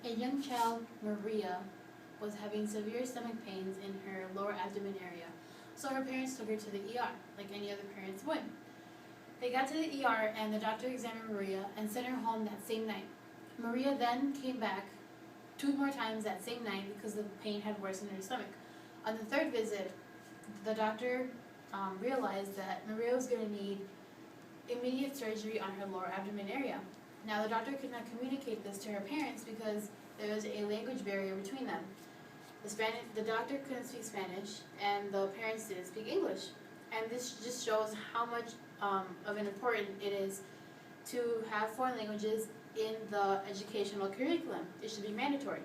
A young child, Maria, was having severe stomach pains in her lower abdomen area, so her parents took her to the ER, like any other parents would. They got to the ER and the doctor examined Maria and sent her home that same night. Maria then came back 2 more times that same night because the pain had worsened in her stomach. On the 3rd visit, the doctor realized that Maria was going to need immediate surgery on her lower abdomen area. Now, the doctor could not communicate this to her parents because there was a language barrier between them. The doctor couldn't speak Spanish, and the parents didn't speak English. And this just shows how much of an important it is to have foreign languages in the educational curriculum. It should be mandatory.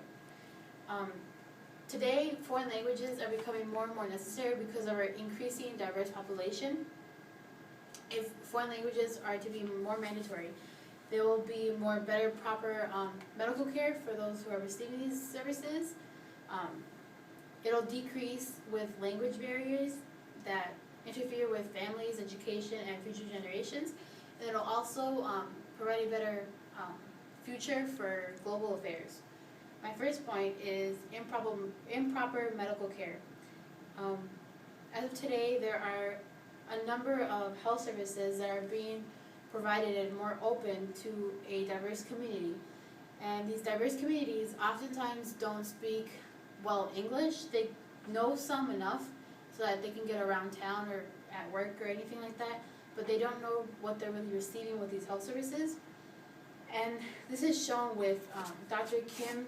Today, foreign languages are becoming more and more necessary because of our increasing diverse population. If foreign languages are to be more mandatory, there will be better, proper medical care for those who are receiving these services. It'll decrease with language barriers that interfere with families, education, and future generations. And it'll also provide a better future for global affairs. My first point is improper medical care. As of today, there are a number of health services that are being provided and more open to a diverse community. And these diverse communities oftentimes don't speak well English. They know some enough so that they can get around town or at work or anything like that, but they don't know what they're really receiving with these health services. And this is shown with Dr. Kim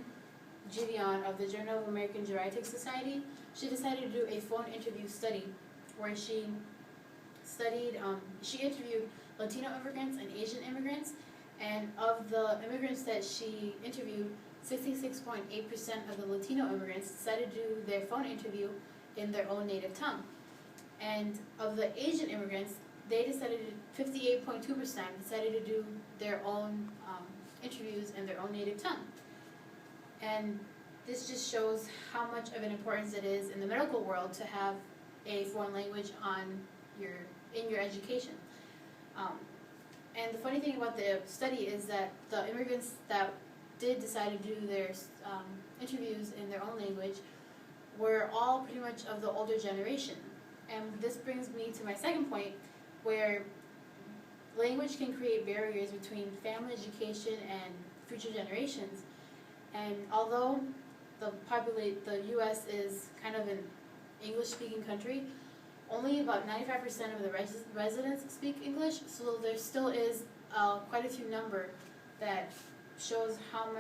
Gideon of the Journal of American Geriatric Society. She decided to do a phone interview study where she interviewed Latino immigrants and Asian immigrants, and of the immigrants that she interviewed, 66.8% of the Latino immigrants decided to do their phone interview in their own native tongue. And of the Asian immigrants, 58.2% decided to do their own interviews in their own native tongue. And this just shows how much of an importance it is in the medical world to have a foreign language in your education. And the funny thing about the study is that the immigrants that did decide to do their interviews in their own language were all pretty much of the older generation. And this brings me to my second point, where language can create barriers between family education and future generations. And although the U.S. is kind of an English-speaking country, only about 95% of the residents speak English, so there still is quite a few number that shows how much